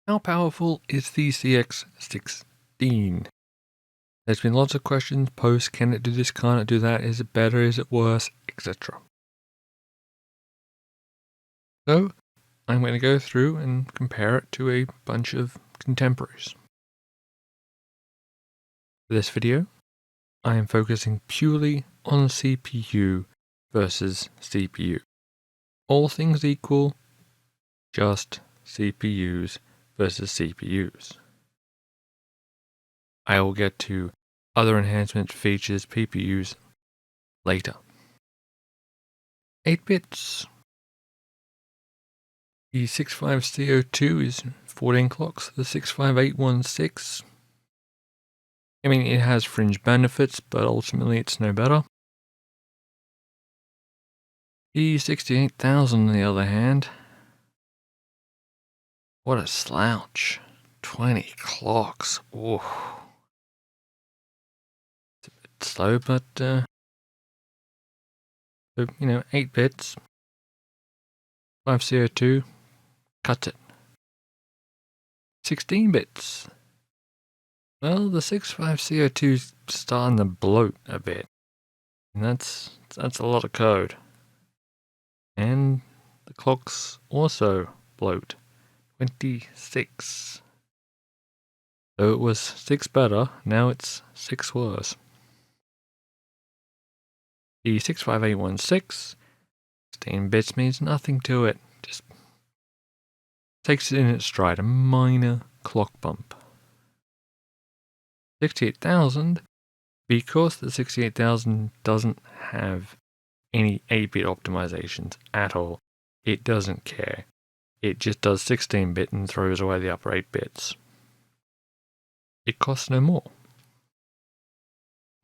How powerful is the CX16? There's been lots of questions post, can it do this, can't it do that, is it better, is it worse, etc. So, I'm going to go through and compare it to a bunch of contemporaries. For this video, I am focusing purely on CPU versus CPU. All things equal, just CPUs versus CPUs. I will get to other enhancement features, PPUs, later. 8 bits. The 65C02 is 14 clocks. The 65816, I mean, it has fringe benefits, but ultimately it's no better. The 68000, on the other hand, what a slouch. 20 clocks. Ooh. It's a bit slow, but, 8 bits. 5CO2, cuts it. 16 bits. Well, the 65CO2 is starting to bloat a bit. And that's a lot of code. And the clocks also bloat. 26. So it was 6 better, now it's 6 worse. The 65816, 16 bits means nothing to it. Just takes it in its stride, a minor clock bump. 68000, because the 68000 doesn't have any 8-bit optimizations at all. It doesn't care. It just does 16-bit and throws away the upper 8 bits. It costs no more.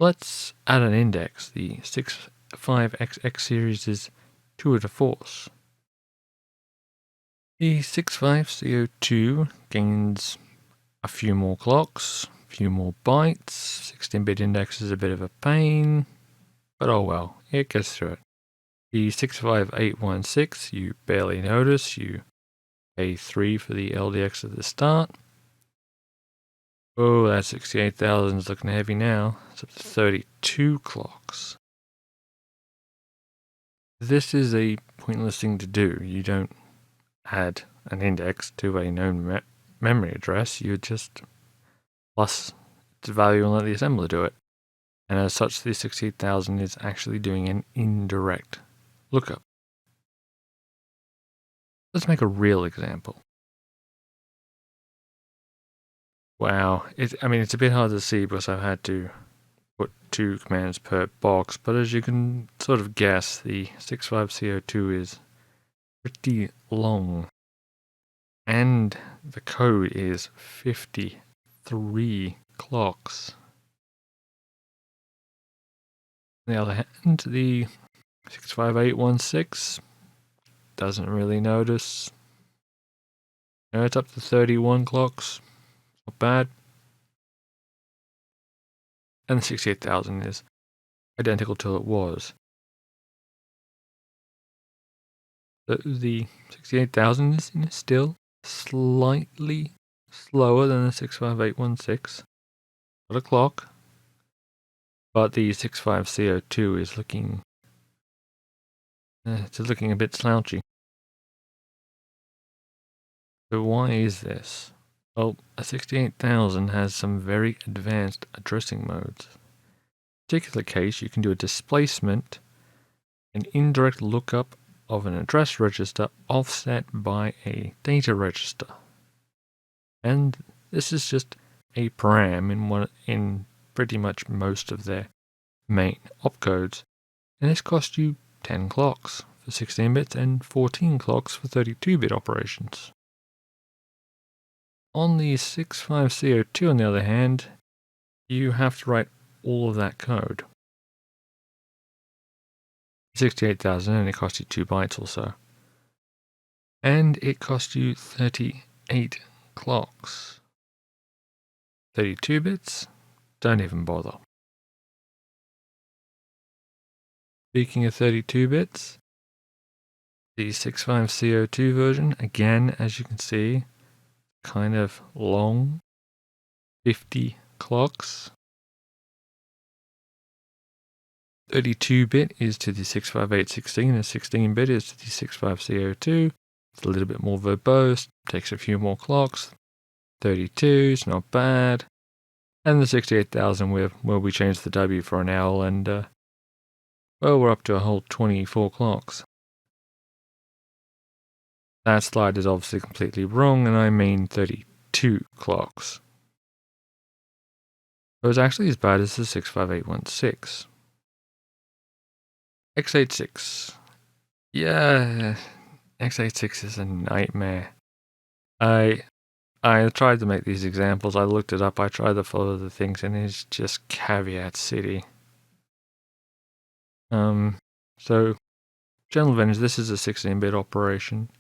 Let's add an index. The 65XX series is 2 to the force. The 65CO2 gains a few more clocks, a few more bytes. 16-bit index is a bit of a pain, but oh well, it gets through it. The 65816 you barely notice. You pay 3 for the LDX at the start. Oh, that 68,000 is looking heavy now. It's up to 32 clocks. This is a pointless thing to do. You don't add an index to a known memory address. You just plus its value and let the assembler do it. And as such, the 68,000 is actually doing an indirect lookup. Let's make a real example. Wow, it's a bit hard to see because I've had to put 2 commands per box, but as you can sort of guess, the 65CO2 is pretty long. And the code is 53 clocks. On the other hand, the 65816 doesn't really notice. It's up to 31 clocks. Not bad. And the 68,000 is identical to it was. The 68,000 is still slightly slower than the 65816. Got a clock. But the 65CO2 is looking a bit slouchy. So why is this? Well, a 68,000 has some very advanced addressing modes. In this particular case, you can do a displacement, an indirect lookup of an address register offset by a data register. And this is just a param in pretty much most of their main opcodes. And this costs you 10 clocks for 16 bits and 14 clocks for 32-bit operations. On the 65CO2, on the other hand, you have to write all of that code. 68,000 only costs you 2 bytes or so. And it costs you 38 clocks. 32 bits? Don't even bother. Speaking of 32 bits, the 65CO2 version, again, as you can see, kind of long, 50 clocks. 32-bit is to the 65816 and 16-bit is to the 65602. It's a little bit more verbose, takes a few more clocks. 32 is not bad. And the 68,000 where we changed the W for an owl and, well, we're up to a whole 24 clocks. That slide is obviously completely wrong, and I mean 32 clocks. So it's actually as bad as the 65816. X86. Yeah, X86 is a nightmare. I tried to make these examples. I looked it up. I tried to follow the things, and it's just caveat city. So, general advantage, this is a 16-bit operation.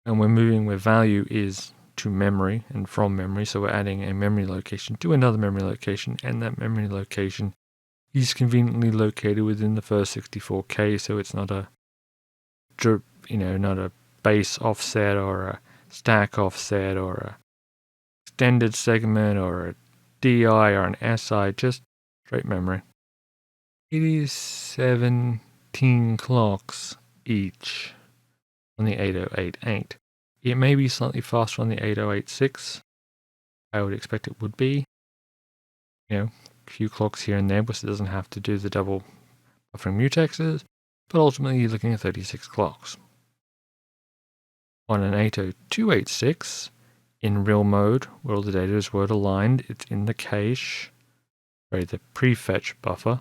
And we're moving where value is to memory and from memory. So we're adding a memory location to another memory location, and that memory location is conveniently located within the first 64K. So it's not a, not a base offset or a stack offset or a extended segment or a DI or an SI, just straight memory. It is 17 clocks each on the 8088. It may be slightly faster on the 8086. I would expect it would be. A few clocks here and there, because it doesn't have to do the double buffering mutexes, but ultimately you're looking at 36 clocks. On an 80286, in real mode, where all the data is word aligned, it's in the cache, the prefetch buffer,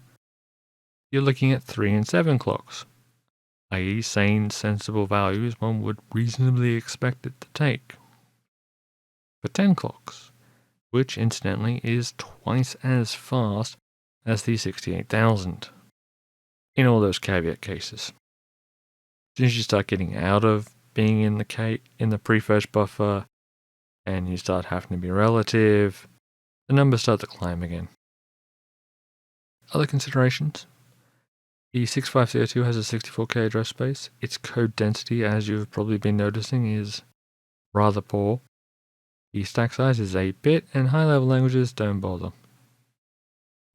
you're looking at 3 and 7 clocks, i.e. sane, sensible values one would reasonably expect it to take. For 10 clocks, which incidentally is twice as fast as the 68,000 in all those caveat cases. As soon as you start getting out of being in the prefetch buffer and you start having to be relative, the numbers start to climb again. Other considerations? The 65602 has a 64K address space. Its code density, as you've probably been noticing, is rather poor. The stack size is 8-bit, and high-level languages don't bother.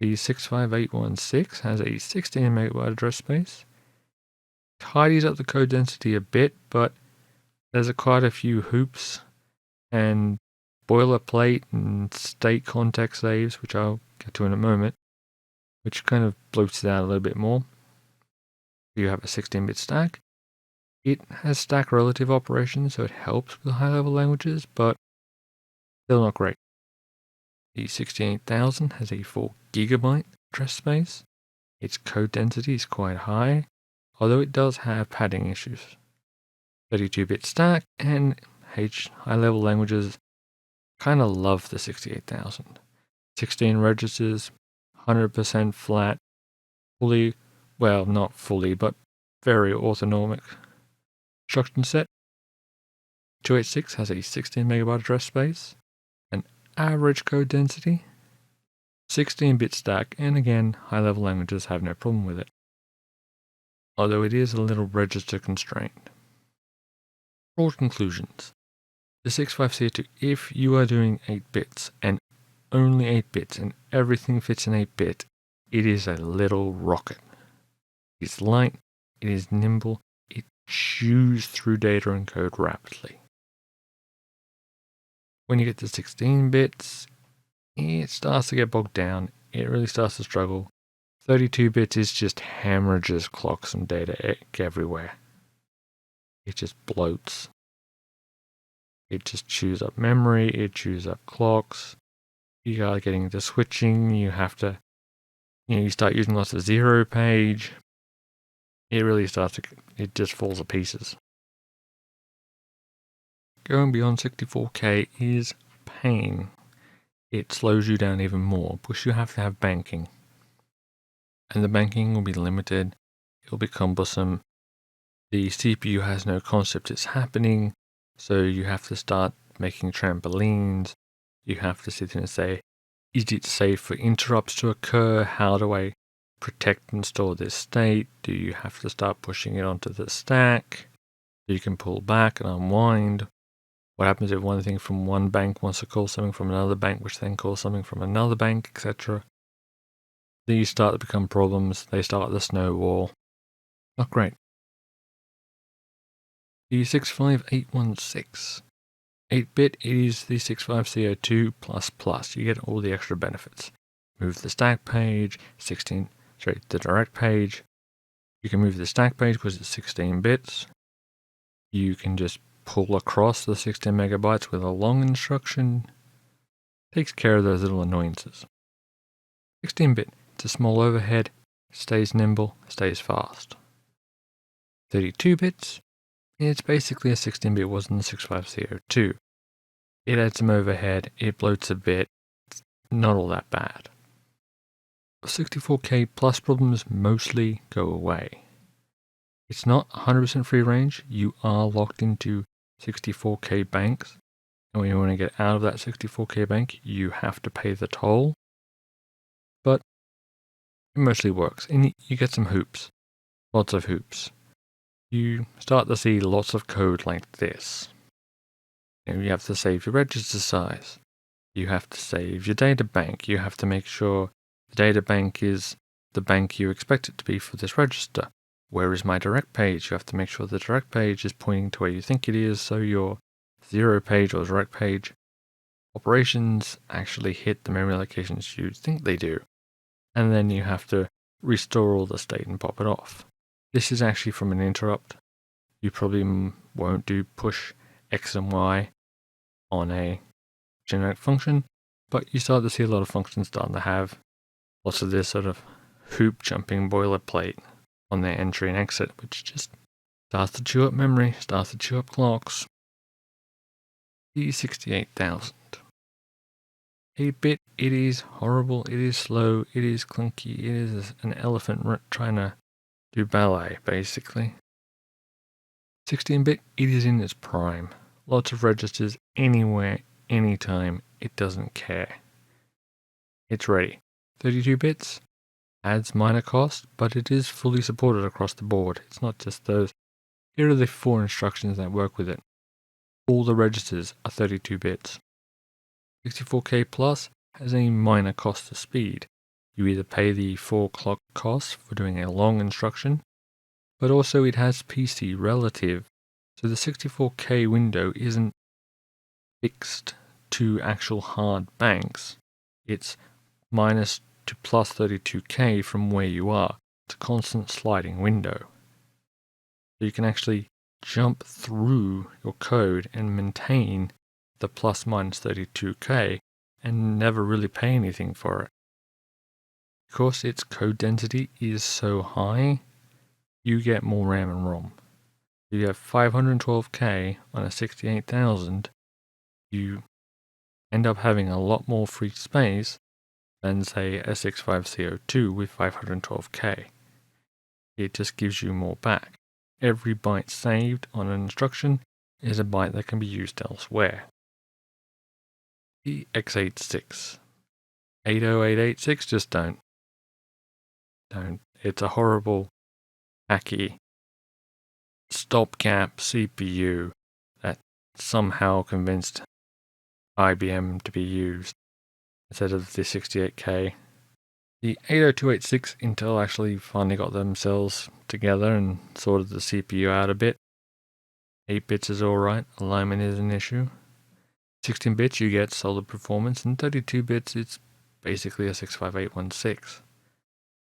The 65816 has a 16 MB address space. Tidies up the code density a bit, but there's quite a few hoops and boilerplate and state context saves, which I'll get to in a moment, which kind of bloats it out a little bit more. You have a 16-bit stack. It has stack relative operations, so it helps with high-level languages, but still not great. The 68000 has a 4 GB address space. Its code density is quite high, although it does have padding issues. 32-bit stack, and high-level languages kind of love the 68000. 16 registers, 100% flat, not fully, but very autonomic instruction set. 286 has a 16 MB address space, an average code density, 16-bit stack, and again, high-level languages have no problem with it, although it is a little register constrained. Broad conclusions. The 65602, if you are doing 8 bits and only 8 bits and everything fits in 8-bit, it is a little rocket. It's light, it is nimble, it chews through data and code rapidly. When you get to 16 bits, it starts to get bogged down, it really starts to struggle. 32 bits is just hemorrhages clocks and data everywhere. It just bloats. It just chews up memory, it chews up clocks. You are getting into switching, you have to, you start using lots of zero page. It really it just falls to pieces. Going beyond 64K is pain. It slows you down even more because you have to have banking. And the banking will be limited, it'll be cumbersome. The CPU has no concept it's happening, so you have to start making trampolines. You have to sit there and say, is it safe for interrupts to occur? How do I protect and store this state? Do you have to start pushing it onto the stack so you can pull back and unwind? What happens if one thing from one bank wants to call something from another bank, which then calls something from another bank, etc. These start to become problems. They start the snowball. Not great. D65816. 8-bit, it is the 65C02++. You get all the extra benefits. Move the stack page, the direct page. You can move the stack page because it's 16 bits. You can just pull across the 16 megabytes with a long instruction. Takes care of those little annoyances. 16-bit, it's a small overhead, stays nimble, stays fast. 32 bits, it's basically a 16-bit was in the 65C02. It adds some overhead, it bloats a bit, it's not all that bad. 64K plus problems mostly go away. It's not 100% free range, you are locked into 64K banks, and when you want to get out of that 64K bank, you have to pay the toll. But it mostly works, and you get some hoops, lots of hoops. You start to see lots of code like this. You have to save your register size. You have to save your data bank. You have to make sure the data bank is the bank you expect it to be for this register. Where is my direct page? You have to make sure the direct page is pointing to where you think it is, so your zero page or direct page operations actually hit the memory locations you think they do. And then you have to restore all the state and pop it off. This is actually from an interrupt. You probably won't do push X and Y on a generic function, but you start to see a lot of functions starting to have lots of this sort of hoop jumping boilerplate on their entry and exit, which just starts to chew up memory, starts to chew up clocks. D68000. 8-bit, it is horrible, it is slow, it is clunky, it is an elephant trying to do ballet, basically. 16-bit, it is in its prime. Lots of registers, anywhere, anytime, it doesn't care. It's ready. 32 bits, adds minor cost, but it is fully supported across the board. It's not just those. Here are the 4 instructions that work with it. All the registers are 32 bits. 64K Plus has a minor cost of speed. You either pay the 4 clock cost for doing a long instruction, but also it has PC relative, so the 64K window isn't fixed to actual hard banks. It's minus to plus 32K from where you are. It's a constant sliding window. So you can actually jump through your code and maintain the plus minus 32K and never really pay anything for it. Because its code density is so high, you get more RAM and ROM. If you have 512K on a 68,000, you end up having a lot more free space than, say, a 65C02 with 512K. It just gives you more back. Every byte saved on an instruction is a byte that can be used elsewhere. The X86. 80886, just don't. It's a horrible, hacky, stopgap CPU that somehow convinced IBM to be used instead of the 68K. The 80286 Intel actually finally got themselves together and sorted the CPU out a bit. 8 bits is alright, alignment is an issue. 16 bits you get solid performance, and 32 bits it's basically a 65816.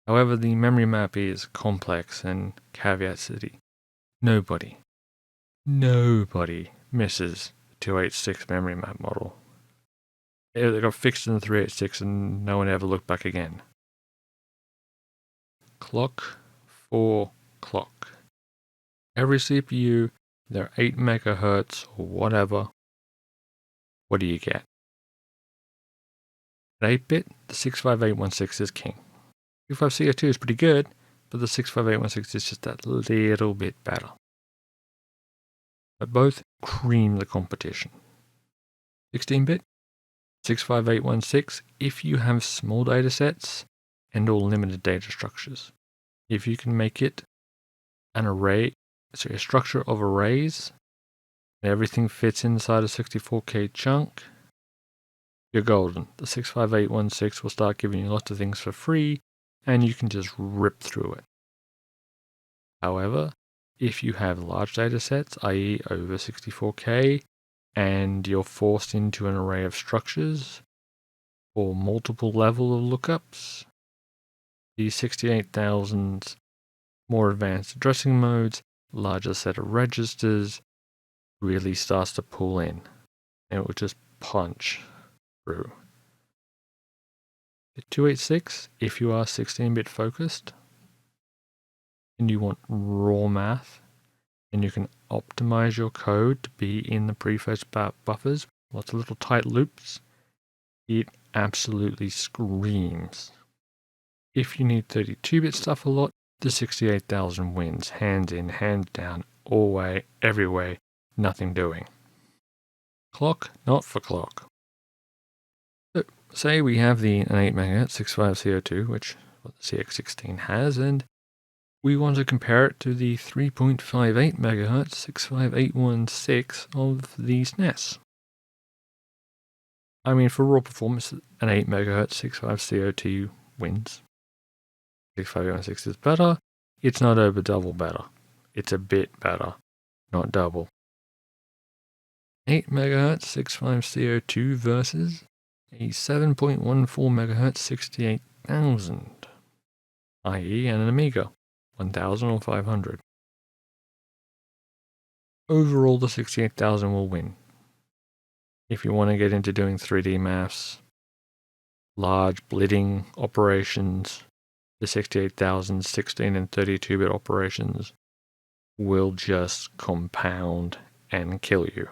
However, the memory map is complex and caveat city. Nobody misses the 286 memory map model. It got fixed in the 386 and no one ever looked back again. Clock for clock. Every CPU, they're 8 megahertz or whatever. What do you get? At 8-bit, the 65816 is king. 25CO2 is pretty good, but the 65816 is just that little bit better. But both cream the competition. 16-bit, 65816, if you have small data sets and or limited data structures. If you can make it an array, so a structure of arrays, everything fits inside a 64K chunk, you're golden. The 65816 will start giving you lots of things for free, and you can just rip through it. However, if you have large data sets, i.e. over 64K, and you're forced into an array of structures or multiple level of lookups, the 68,000's more advanced addressing modes, larger set of registers, really starts to pull in, and it will just punch through. The 286, if you are 16-bit focused, and you want raw math, and you can optimize your code to be in the prefetch buffers, lots of little tight loops, it absolutely screams. If you need 32-bit stuff a lot, the 68,000 wins, hands in, hands down, all way, every way, nothing doing. Clock, not for clock. So, say we have an 8 MHz 65CO2, which what the CX16 has, and we want to compare it to the 3.58 MHz 65816 of the SNES. I mean, for raw performance, an 8 MHz 65CO2 wins. 65816 is better. It's not over double better. It's a bit better, not double. 8 MHz 65CO2 versus a 7.14 MHz 68,000, i.e. an Amiga 1000 or 500. Overall, the 68,000 will win. If you want to get into doing 3D maths, large blitting operations, the 68,000 16 and 32-bit operations will just compound and kill you.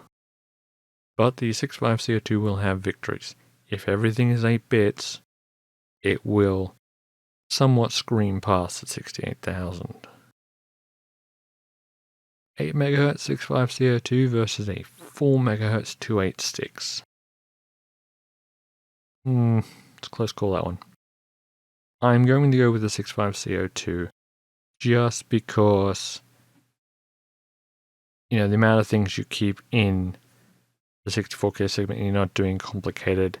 But the 65CO2 will have victories. If everything is 8 bits, it will somewhat scream past the 68,000. 8 MHz 65CO2 versus a 4 MHz 286. It's a close call, that one. I'm going to go with the 65CO2 just because, the amount of things you keep in the 64K segment, you're not doing complicated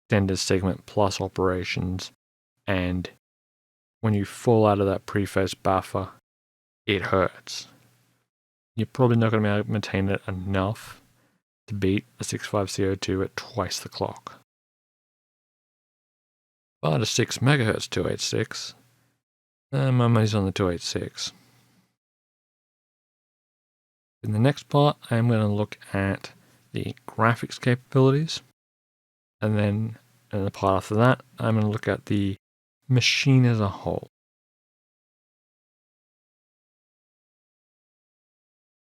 extended segment plus operations, and when you fall out of that prefetch buffer, it hurts. You're probably not going to be able to maintain it enough to beat a 65CO2 at twice the clock. But a 6 MHz 286, my money's on the 286. In the next part, I'm going to look at the graphics capabilities, and then in the part after that, I'm going to look at the machine as a whole.